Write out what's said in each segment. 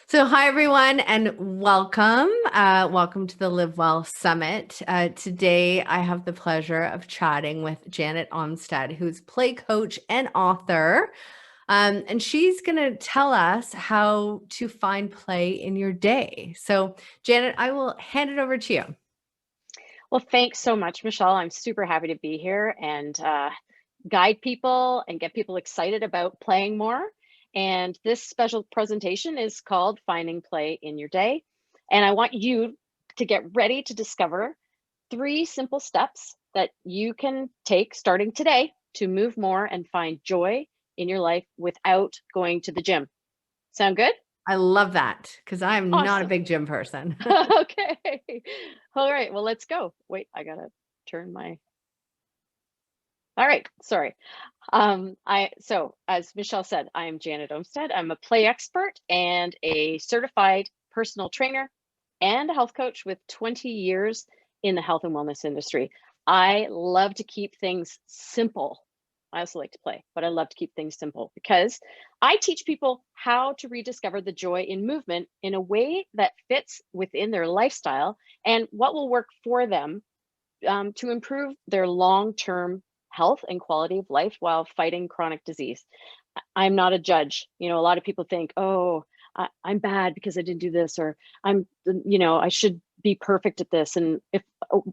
So, hi everyone, and welcome. Welcome to the Live Well Summit. Today, I have the pleasure of chatting with Janet Omstead, who's play coach and author. And she's going to tell us how to find play in your day. So, Janet, I will hand it over to you. Well, thanks so much, Michelle. I'm super happy to be here and guide people and get people excited about playing more. And this special presentation is called Finding Play in Your Day. And I want you to get ready to discover 3 simple steps that you can take starting today to move more and find joy in your life without going to the gym. Sound good? I love that because I'm not a Awesome. big gym person. Okay. All right. Well, let's go. Wait, I gotta turn my. All right. Sorry. So as Michelle said, I'm Janet Omstead. I'm a play expert and a certified personal trainer and a health coach with 20 years in the health and wellness industry. I love to keep things simple. I also like to play, but I love to keep things simple because I teach people how to rediscover the joy in movement in a way that fits within their lifestyle and what will work for them to improve their long-term health and quality of life while fighting chronic disease. I'm not a judge. A lot of people think, oh, I'm bad because I didn't do this, or I should be perfect at this. And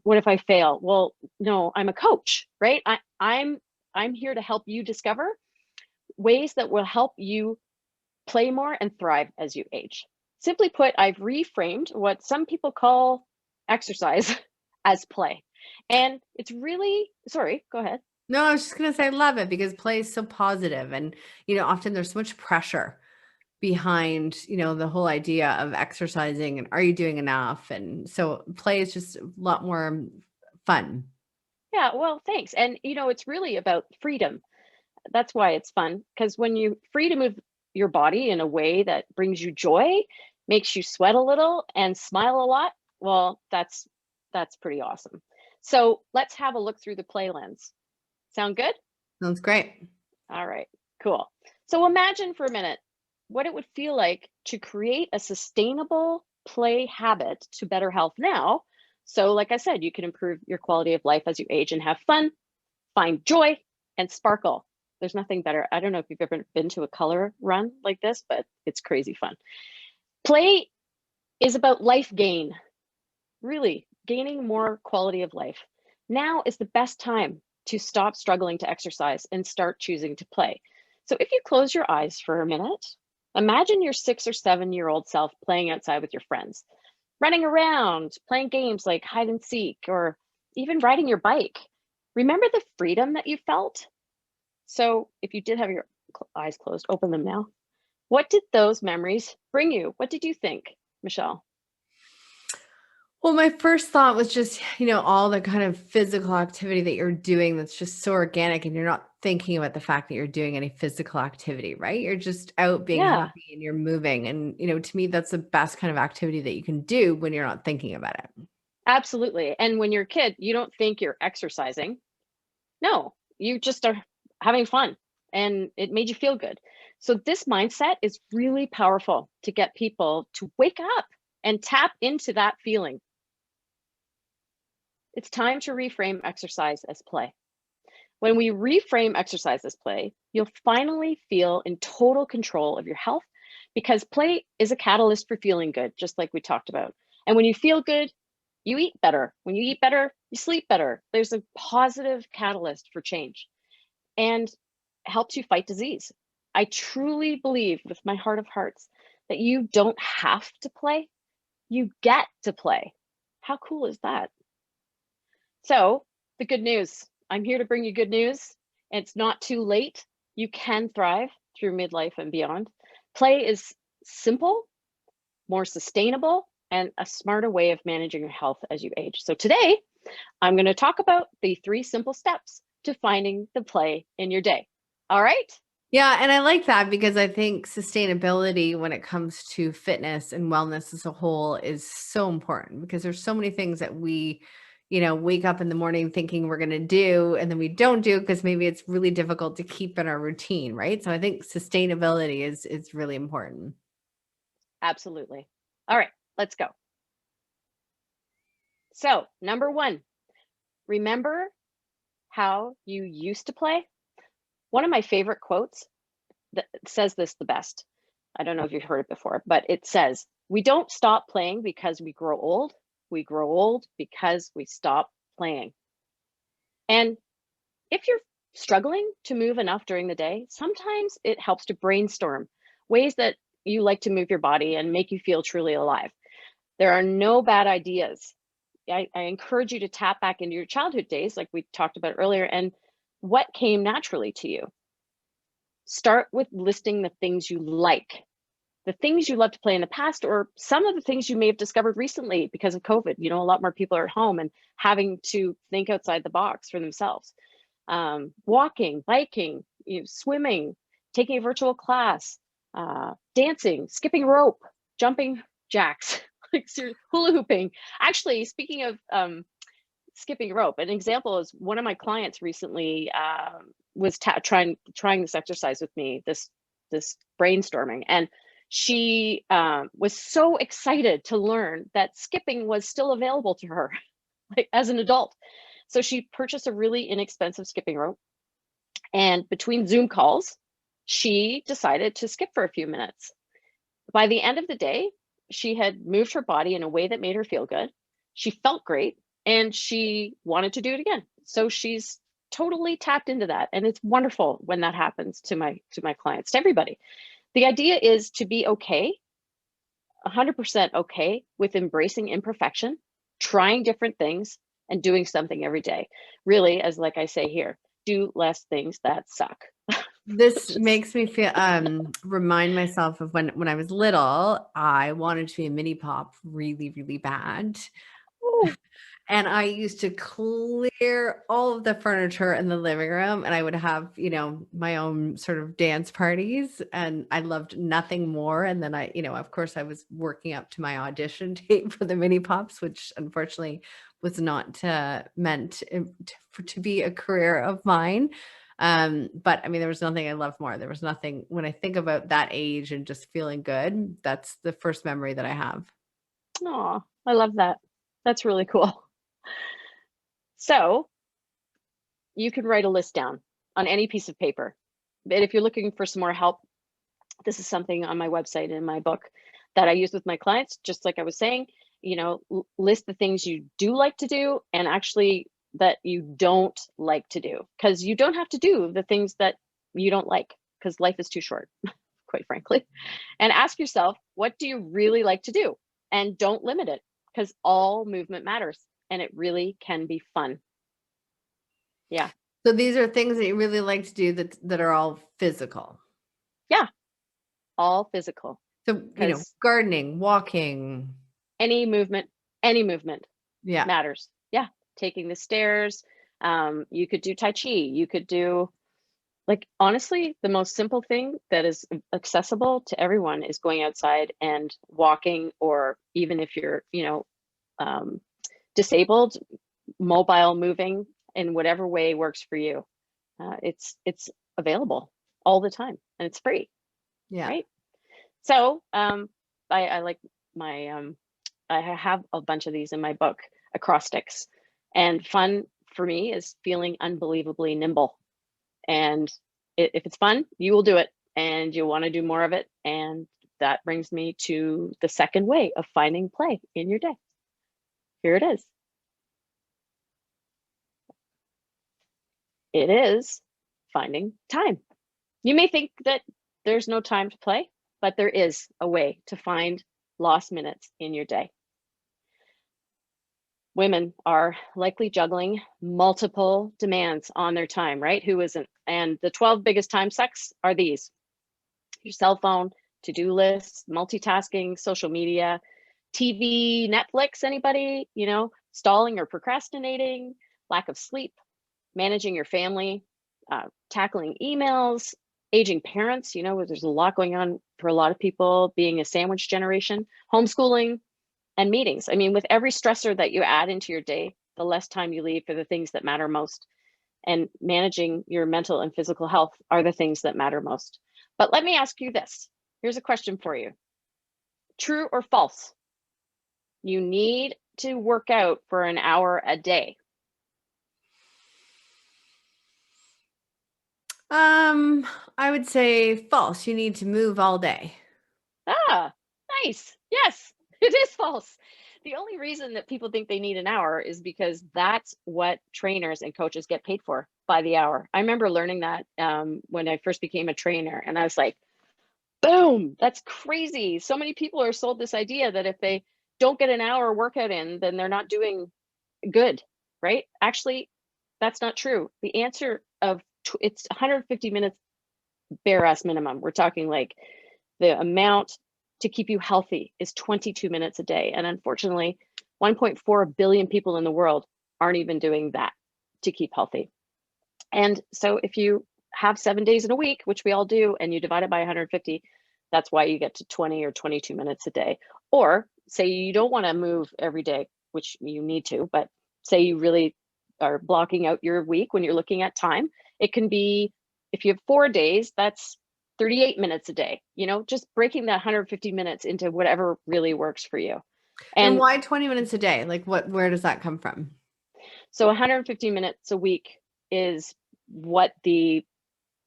what if I fail? Well, no, I'm a coach, right? I'm here to help you discover ways that will help you play more and thrive as you age. Simply put, I've reframed what some people call exercise as play. And it's really, sorry, go ahead. No, I was just going to say I love it because play is so positive, and often there's so much pressure behind, the whole idea of exercising and are you doing enough? And so play is just a lot more fun. Yeah, well, thanks. And it's really about freedom. That's why it's fun, because when you free to move your body in a way that brings you joy, makes you sweat a little and smile a lot, well, that's pretty awesome. So let's have a look through the play lens. Sound good? Sounds great. All right, cool. So imagine for a minute what it would feel like to create a sustainable play habit to better health now. So, like I said, you can improve your quality of life as you age and have fun, find joy, and sparkle. There's nothing better. I don't know if you've ever been to a color run like this, but it's crazy fun. Play is about life gain, really gaining more quality of life. Now is the best time to stop struggling to exercise and start choosing to play. So if you close your eyes for a minute, imagine your 6 or 7-year-old self playing outside with your friends, running around, playing games like hide and seek, or even riding your bike. Remember the freedom that you felt? So if you did have your eyes closed, open them now. What did those memories bring you? What did you think, Michelle? Well, my first thought was just, all the kind of physical activity that you're doing that's just so organic and you're not thinking about the fact that you're doing any physical activity, right? You're just out being Yeah, happy and you're moving. And, to me, that's the best kind of activity that you can do when you're not thinking about it. absolutely. And when you're a kid, you don't think you're exercising. No, you just are having fun and it made you feel good. So, this mindset is really powerful to get people to wake up and tap into that feeling. It's time to reframe exercise as play. When we reframe exercise as play, you'll finally feel in total control of your health because play is a catalyst for feeling good, just like we talked about. And when you feel good, you eat better. When you eat better, you sleep better. There's a positive catalyst for change and helps you fight disease. I truly believe with my heart of hearts that you don't have to play, you get to play. How cool is that? So, the good news, I'm here to bring you good news. It's not too late. You can thrive through midlife and beyond. Play is simple, more sustainable, and a smarter way of managing your health as you age. So, today, I'm going to talk about the 3 simple steps to finding the play in your day. All right? Yeah, and I like that because I think sustainability when it comes to fitness and wellness as a whole is so important because there's so many things that we, wake up in the morning thinking we're going to do and then we don't do because maybe it's really difficult to keep in our routine, right? So I think sustainability is really important. Absolutely. All right, let's go. So, number one, remember how you used to play. One of my favorite quotes that says this the best. I don't know if you've heard it before, but it says, "We don't stop playing because we grow old. We grow old because we stop playing." And if you're struggling to move enough during the day, sometimes it helps to brainstorm ways that you like to move your body and make you feel truly alive. There are no bad ideas. I encourage you to tap back into your childhood days, like we talked about earlier, and what came naturally to you. Start with listing the things you like, the things you love to play in the past, or some of the things you may have discovered recently because of COVID. You know, a lot more people are at home and having to think outside the box for themselves. Walking, biking, swimming, taking a virtual class, dancing, skipping rope, jumping jacks, like hula hooping. Actually, speaking of skipping rope, an example is one of my clients recently was trying this exercise with me, this brainstorming, and she was so excited to learn that skipping was still available to her like as an adult. So she purchased a really inexpensive skipping rope, and between Zoom calls, she decided to skip for a few minutes. By the end of the day, she had moved her body in a way that made her feel good. She felt great, and she wanted to do it again. So she's totally tapped into that, and it's wonderful when that happens to my clients, to everybody. The idea is to be okay, 100% okay with embracing imperfection, trying different things, and doing something every day. Really, as like I say here, do less things that suck. This Just, makes me feel remind myself of when I was little, I wanted to be a mini pop really, really bad. oh, And I used to clear all of the furniture in the living room, and I would have, my own sort of dance parties, and I loved nothing more. And then of course, I was working up to my audition tape for the mini pops, which unfortunately was not meant to be a career of mine. But I mean, there was nothing I loved more. There was nothing when I think about that age and just feeling good. That's the first memory that I have. oh, I love that. That's really cool. So you can write a list down on any piece of paper. But if you're looking for some more help, this is something on my website in my book that I use with my clients. Just like I was saying, list the things you do like to do and actually that you don't like to do, because you don't have to do the things that you don't like, because life is too short, quite frankly. And ask yourself, what do you really like to do? And don't limit it, because all movement matters and it really can be fun. Yeah. So these are things that you really like to do that are all physical. Yeah. All physical, So, because gardening, walking. any movement, any movement Yeah. matters. Yeah. Taking the stairs. You could do Tai Chi. You could do, like, honestly, the most simple thing that is accessible to everyone is going outside and walking, or even if you're, disabled, mobile, moving in whatever way works for you. It's available all the time and it's free, Yeah. right? So I like my I have a bunch of these in my book, acrostics, and fun for me is feeling unbelievably nimble. And if it's fun, you will do it, and you'll want to do more of it. And that brings me to the second way of finding play in your day. Here it is. It is finding time. You may think that there's no time to play, but there is a way to find lost minutes in your day. Women are likely juggling multiple demands on their time, right? Who isn't? And the 12 biggest time sucks are these: your cell phone, to-do lists, multitasking, social media, TV, Netflix, anybody, stalling or procrastinating, lack of sleep, managing your family, tackling emails, aging parents, there's a lot going on for a lot of people, being a sandwich generation, homeschooling, and meetings. I mean, with every stressor that you add into your day, the less time you leave for the things that matter most. And managing your mental and physical health are the things that matter most. But let me ask you this. Here's a question for you. True or false? You need to work out for an hour a day. I would say false. You need to move all day. Ah, nice. Yes, it is false. The only reason that people think they need an hour is because that's what trainers and coaches get paid for, by the hour. I remember learning that when I first became a trainer, and I was like, boom, that's crazy. So many people are sold this idea that if they don't get an hour workout in, then they're not doing good, right? Actually, that's not true. The answer of it's 150 minutes bare ass minimum. We're talking like the amount to keep you healthy is 22 minutes a day. And unfortunately, 1.4 billion people in the world aren't even doing that to keep healthy. And so if you have 7 days in a week, which we all do, and you divide it by 150, that's why you get to 20 or 22 minutes a day. Or say you don't want to move every day, which you need to, but say you really are blocking out your week when you're looking at time. It can be, if you have 4 days, that's 38 minutes a day, just breaking that 150 minutes into whatever really works for you. And And why 20 minutes a day? Like where does that come from? so 150 minutes a week is what the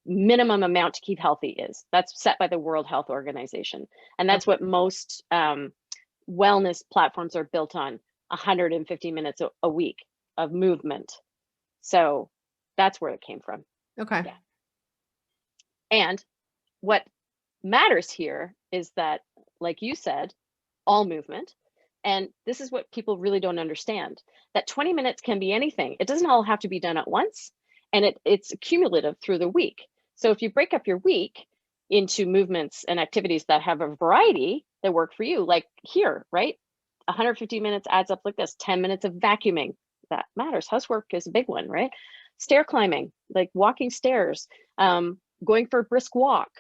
minimum amount to keep healthy is. That's set by the World Health Organization. And that's Okay. what most wellness platforms are built on, 150 minutes a week of movement. So that's where it came from. Okay. Yeah. And what matters here is that, like you said, all movement. And this is what people really don't understand, that 20 minutes can be anything. It doesn't all have to be done at once. And it's cumulative through the week. So if you break up your week into movements and activities that have a variety that work for you, like here, right? 150 minutes adds up like this: 10 minutes of vacuuming. That matters. Housework is a big one, right? Stair climbing, like walking stairs, going for a brisk walk,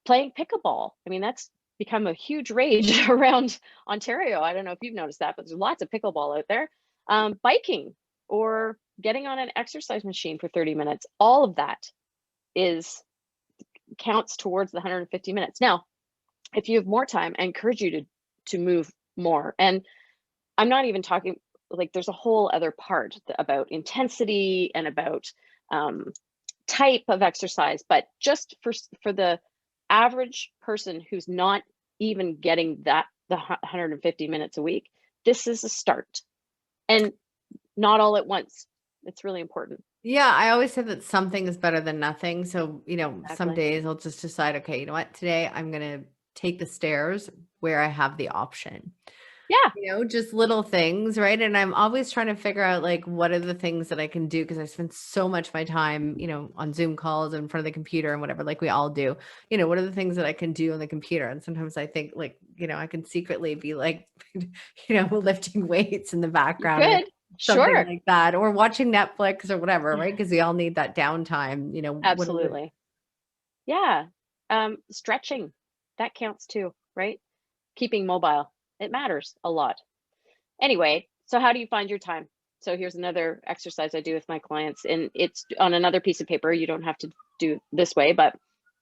playing pickleball. I mean, that's become a huge rage around Ontario. I don't know if you've noticed that, but there's lots of pickleball out there. Biking or getting on an exercise machine for 30 minutes. All of that is counts towards the 150 minutes. Now, if you have more time, I encourage you to move more. And I'm not even talking, like, there's a whole other part about intensity and about type of exercise, but just for the average person who's not even getting the 150 minutes a week, this is a start, and not all at once. It's really important. Yeah, I always say that something is better than nothing. So, some Exactly. days I'll just decide, okay, you know what? Today I'm going to take the stairs where I have the option. Yeah, Just little things, right? And I'm always trying to figure out like what are the things that I can do because I spend so much of my time, on Zoom calls in front of the computer and whatever, like we all do. What are the things that I can do on the computer? And sometimes I think like, I can secretly be like, lifting weights in the you background or could. something Sure. like that, or watching Netflix or whatever, right? Because we all need that downtime. What are the Absolutely. Yeah. Stretching, that counts too, right? Keeping mobile, it matters a lot. Anyway, so how do you find your time? So here's another exercise I do with my clients, and it's on another piece of paper. You don't have to do this way, but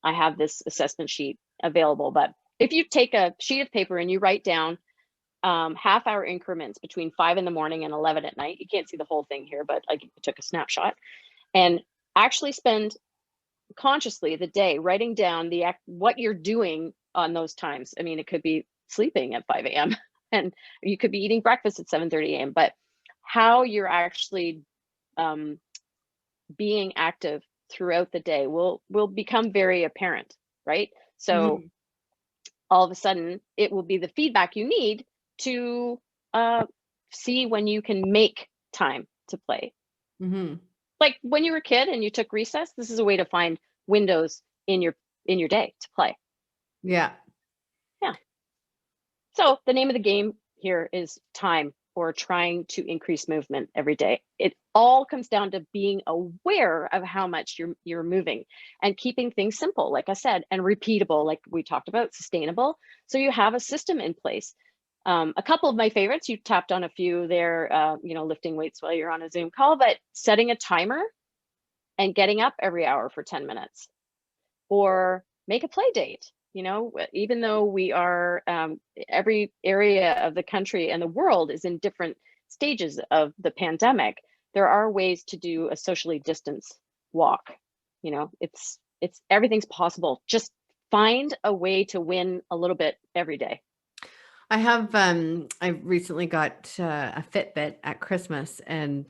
I have this assessment sheet available. But if you take a sheet of paper and you write down half-hour increments between 5 in the morning and 11 at night, you can't see the whole thing here, but I took a snapshot, and actually spend consciously the day writing down what you're doing on those times. I mean, it could be sleeping at 5 a.m. and you could be eating breakfast at 7:30 a.m. But how you're actually um, being active throughout the day will become very apparent, right? So Mhm, all of a sudden, it will be the feedback you need to uh, see when you can make time to play. mhm. Like when you were a kid and you took recess, this is a way to find windows in your day to play. Yeah. Yeah. So the name of the game here is time, or trying to increase movement every day. It all comes down to being aware of how much you're moving and keeping things simple, like I said, and repeatable, like we talked about, sustainable. So you have a system in place. A couple of my favorites, you tapped on a few there, lifting weights while you're on a Zoom call, but setting a timer and getting up every hour for 10 minutes, or make a play date. You know, even though we are, every area of the country and the world is in different stages of the pandemic, there are ways to do a socially distanced walk. You know, it's everything's possible. Just find a way to win a little bit every day. I recently got a Fitbit at Christmas, and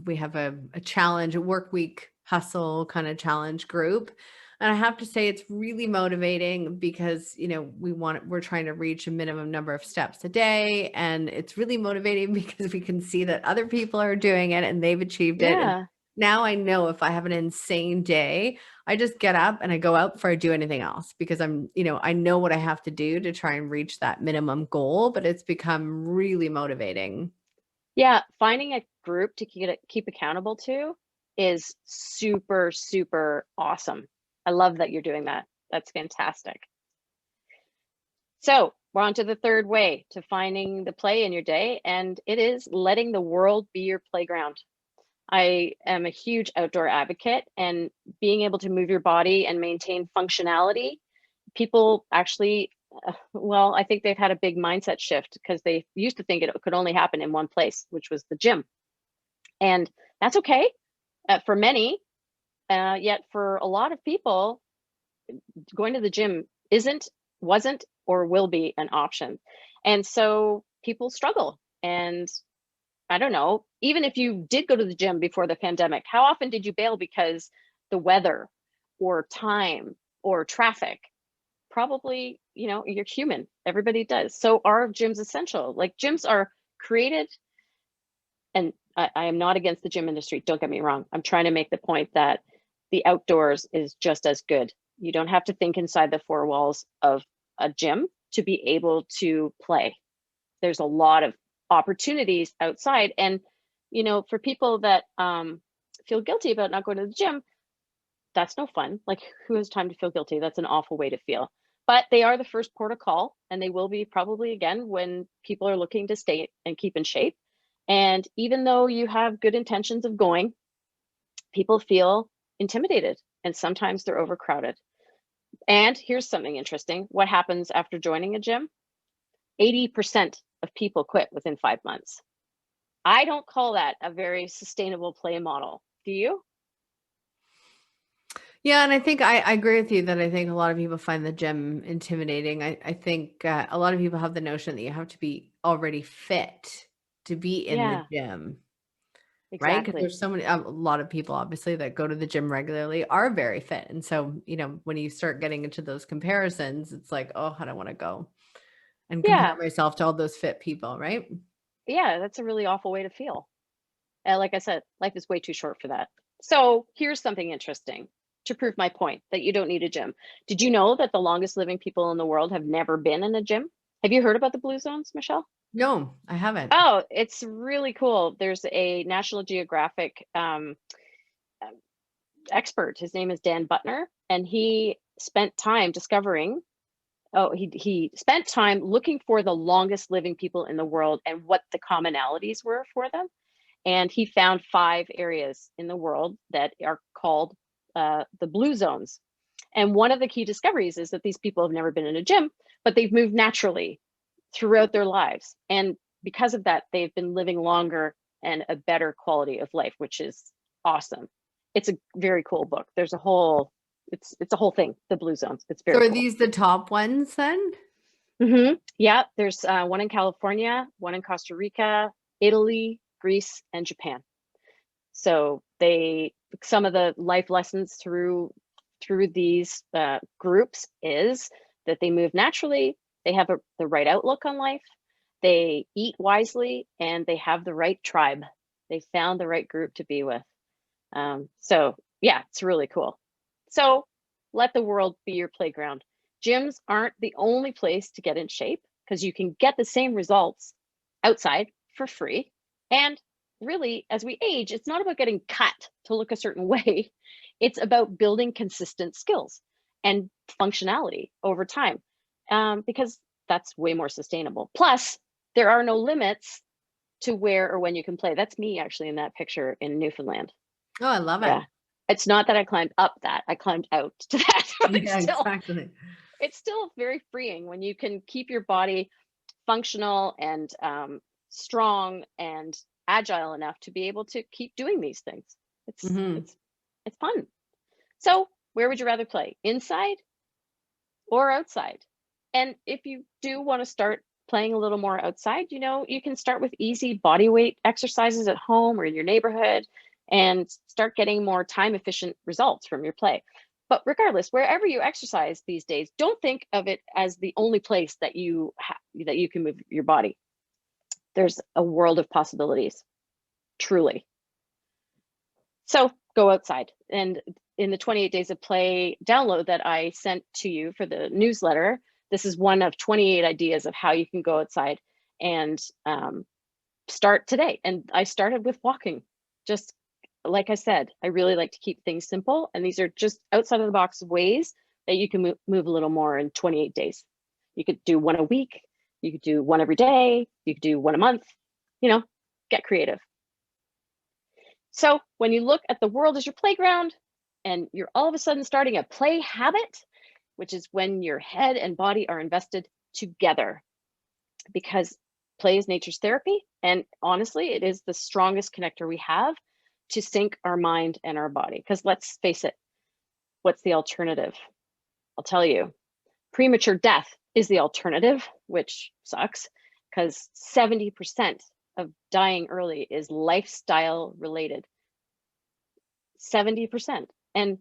we have a challenge, a work week hustle kind of challenge group. And I have to say it's really motivating because, we're trying to reach a minimum number of steps a day, and it's really motivating because we can see that other people are doing it and they've achieved it. And Yeah. now I know if I have an insane day, I just get up and I go out before I do anything else because I know what I have to do to try and reach that minimum goal, but it's become really motivating. Yeah, finding a group to keep accountable to is super, super awesome. I love that you're doing that. That's fantastic. So we're on to the third way to finding the play in your day, and it is letting the world be your playground. I am a huge outdoor advocate, and being able to move your body and maintain functionality, people actually, well, I think they've had a big mindset shift because they used to think it could only happen in one place, which was the gym. And that's okay for many. Yet for a lot of people, going to the gym wasn't, or will be an option. And so people struggle. And I don't know, even if you did go to the gym before the pandemic, how often did you bail because the weather or time or traffic? Probably, you're human. Everybody does. So are gyms essential? Like, gyms are created, and I am not against the gym industry. Don't get me wrong. I'm trying to make the point that the outdoors is just as good. You don't have to think inside the four walls of a gym to be able to play. There's a lot of opportunities outside. And, for people that feel guilty about not going to the gym, that's no fun. Like, who has time to feel guilty? That's an awful way to feel. But they are the first port of call, and they will be probably again when people are looking to stay and keep in shape. And even though you have good intentions of going, people feel intimidated, and sometimes they're overcrowded. And here's something interesting. What happens after joining a gym? 80% of people quit within 5 months. I don't call that a very sustainable play model. Do you? Yeah, and I think I agree with you that I think a lot of people find the gym intimidating. I think a lot of people have the notion that you have to be already fit to be in the Yeah, gym. Right? Because exactly. there's so many a lot of people obviously that go to the gym regularly are very fit, and so, when you start getting into those comparisons, it's like, "Oh, I don't wanna go and compare Yeah, myself to all those fit people," right? yeah, that's a really awful way to feel. Like I said, life is way too short for that. So here's something interesting to prove my point that you don't need a gym. Did you know that the longest living people in the world have never been in a gym? Have you heard about the blue zones, Michelle? No, I haven't. Oh, it's really cool. There's a National Geographic uh, expert. His name is Dan Butner, and he spent time discovering. Oh, he spent time looking for the longest living people in the world and what the commonalities were for them. And he found 5 areas in the world that are called the blue zones. And one of the key discoveries is that these people have never been in a gym, but they've moved naturally throughout their lives. And because of that, they've been living longer and a better quality of life, which is awesome. It's a very cool book. There's a whole, it's a whole thing, the blue zones. It's So very are cool. these the top ones then? Yeah, there's one in California, one in Costa Rica, Italy, Greece, and Japan. So some of the life lessons through these groups is that they move naturally, they have the right outlook on life, they eat wisely, and they have the right tribe. They found the right group to be with. So yeah, it's really cool. So let the world be your playground. Gyms aren't the only place to get in shape because you can get the same results outside for free. And really, as we age, it's not about getting cut to look a certain way. It's about building consistent skills and functionality over time, because that's way more sustainable. Plus, there are no limits to where or when you can play. That's me actually in that picture in Newfoundland. Oh, I love it. Yeah. It's not that I climbed up that, I climbed out to that, but Yeah, exactly. it's still very freeing when you can keep your body functional and strong and agile enough to be able to keep doing these things. It's Hmm. it's it's fun. So, where would you rather play? Inside or outside? And if you do want to start playing a little more outside, you can start with easy body weight exercises at home or in your neighborhood and start getting more time efficient results from your play. But regardless, wherever you exercise these days, don't think of it as the only place that you can move your body. There's a world of possibilities, truly. So go outside. And in the 28 Days of Play download that I sent to you for the newsletter, this is one of 28 ideas of how you can go outside and start today. And I started with walking. Just like I said, I really like to keep things simple. And these are just outside of the box ways that you can move a little more in 28 days. You could do one a week. You could do one every day. You could do one a month. Get creative. So when you look at the world as your playground and you're all of a sudden starting a play habit, which is when your head and body are invested together, because play is nature's therapy. And honestly, it is the strongest connector we have to sync our mind and our body. Because let's face it, what's the alternative? I'll tell you, premature death is the alternative, which sucks because 70% of dying early is lifestyle related. 70%. And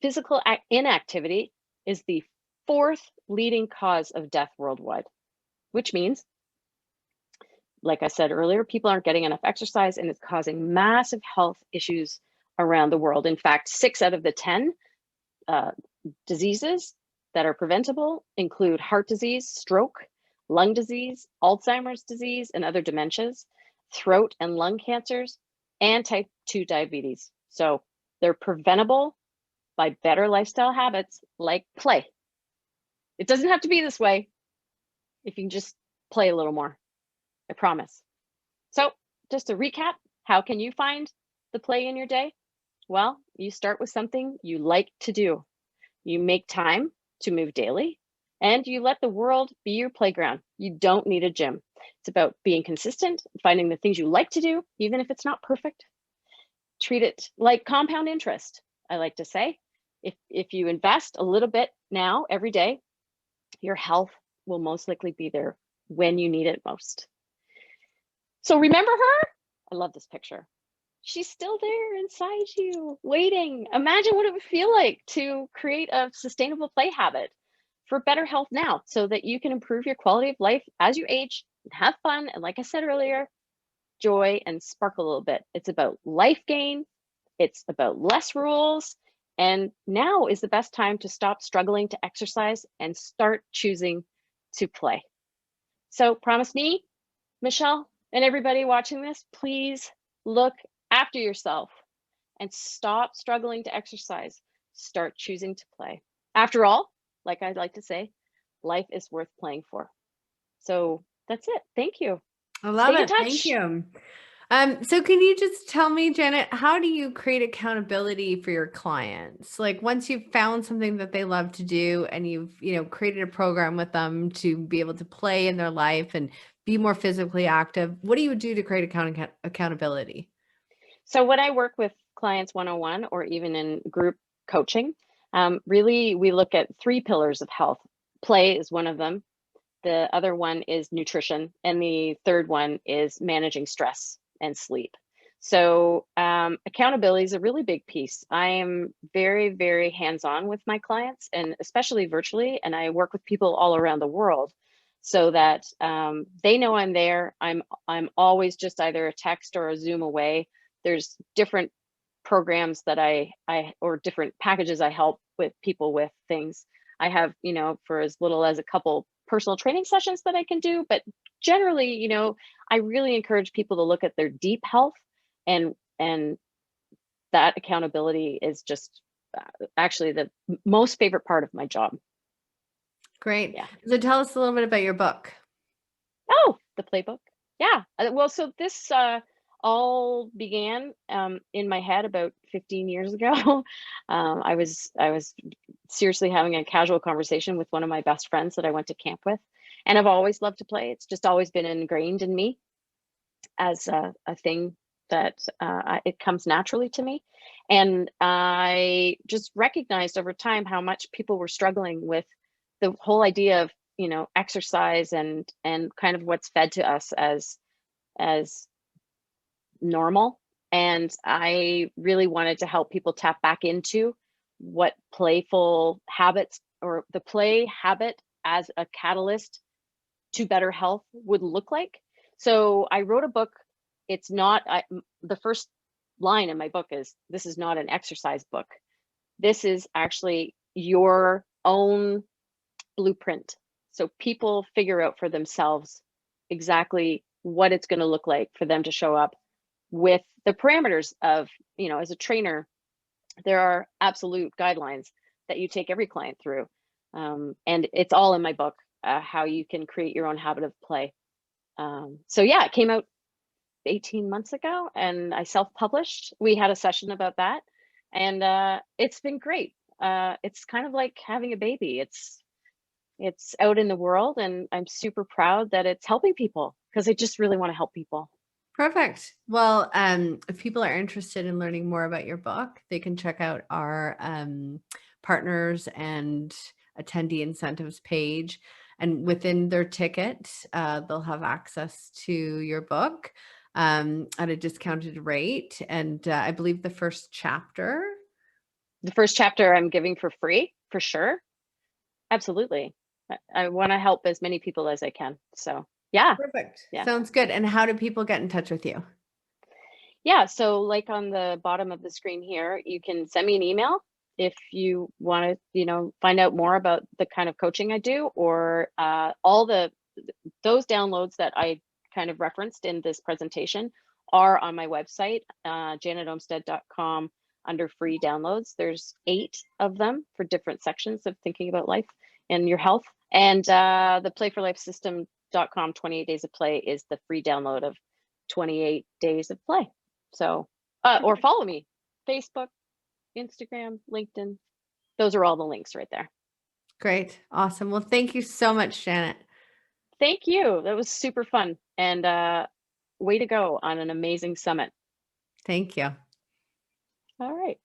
physical inactivity is the fourth leading cause of death worldwide, which means, like I said earlier, people aren't getting enough exercise and it's causing massive health issues around the world. In fact, 6 out of the 10 diseases that are preventable include heart disease, stroke, lung disease, Alzheimer's disease, and other dementias, throat and lung cancers, and type 2 diabetes. So they're preventable by better lifestyle habits like play. It doesn't have to be this way if you can just play a little more, I promise. So just to recap, how can you find the play in your day? Well, you start with something you like to do. You make time to move daily, and you let the world be your playground. You don't need a gym. It's about being consistent, finding the things you like to do, even if it's not perfect. Treat it like compound interest, I like to say. If you invest a little bit now every day, your health will most likely be there when you need it most. So remember her? I love this picture. She's still there inside you, waiting. Imagine what it would feel like to create a sustainable play habit for better health now so that you can improve your quality of life as you age and have fun. And like I said earlier, joy and sparkle a little bit. It's about life gain. It's about less rules. And now is the best time to stop struggling to exercise and start choosing to play. So promise me, Michelle, and everybody watching this, please look after yourself and stop struggling to exercise. Start choosing to play. After all, like I like to say, life is worth playing for. So that's it. Thank you. I love Stay in it. Thank touch. you. So can you just tell me, Janet, how do you create accountability for your clients? Like once you've found something that they love to do and you've, created a program with them to be able to play in their life and be more physically active, what do you do to create accountability? So when I work with clients one-on-one or even in group coaching, really we look at 3 pillars of health. Play is one of them. The other one is nutrition. And the third one is managing stress and sleep. So accountability is a really big piece. I am very, very hands-on with my clients and especially virtually. And I work with people all around the world so that they know I'm there. I'm always just either a text or a Zoom away. There's different programs that I or different packages I help with people with things. I have, for as little as a couple personal training sessions that I can do, but generally, I really encourage people to look at their deep health and that accountability is just actually the most favorite part of my job. Great. Yeah. So tell us a little bit about your book. Oh, the playbook. Yeah. Well, so this all began in my head about 15 years ago. I was seriously having a casual conversation with one of my best friends that I went to camp with, and I've always loved to play. It's just always been ingrained in me as a thing that it comes naturally to me. And I just recognized over time how much people were struggling with the whole idea of, exercise and kind of what's fed to us as normal. And I really wanted to help people tap back into what playful habits or the play habit as a catalyst to better health would look like. So I wrote a book. It's not, the first line in my book is, this is not an exercise book. This is actually your own blueprint. So people figure out for themselves exactly what it's going to look like for them to show up with the parameters of, as a trainer, there are absolute guidelines that you take every client through. And it's all in my book, how you can create your own habit of play. So yeah, it came out 18 months ago and I self-published. We had a session about that and it's been great. It's kind of like having a baby. It's out in the world and I'm super proud that it's helping people because I just really want to help people. Perfect. Well, if people are interested in learning more about your book, they can check out our partners and attendee incentives page. And within their ticket, they'll have access to your book at a discounted rate. And I believe the first chapter. The first chapter I'm giving for free, for sure. Absolutely. I want to help as many people as I can. So yeah. Perfect. Yeah. Sounds good. And how do people get in touch with you? Yeah. So like on the bottom of the screen here, you can send me an email if you want to, find out more about the kind of coaching I do, or all those downloads that I kind of referenced in this presentation are on my website, janetomstead.com. Under free downloads. There's 8 of them for different sections of thinking about life and your health. And the playforlifesystem.com 28 days of play is the free download of 28 days of play. So, or follow me, Facebook, Instagram, LinkedIn. Those are all the links right there. Great. Awesome. Well, thank you so much, Janet. Thank you. That was super fun. And way to go on an amazing summit. Thank you. All right.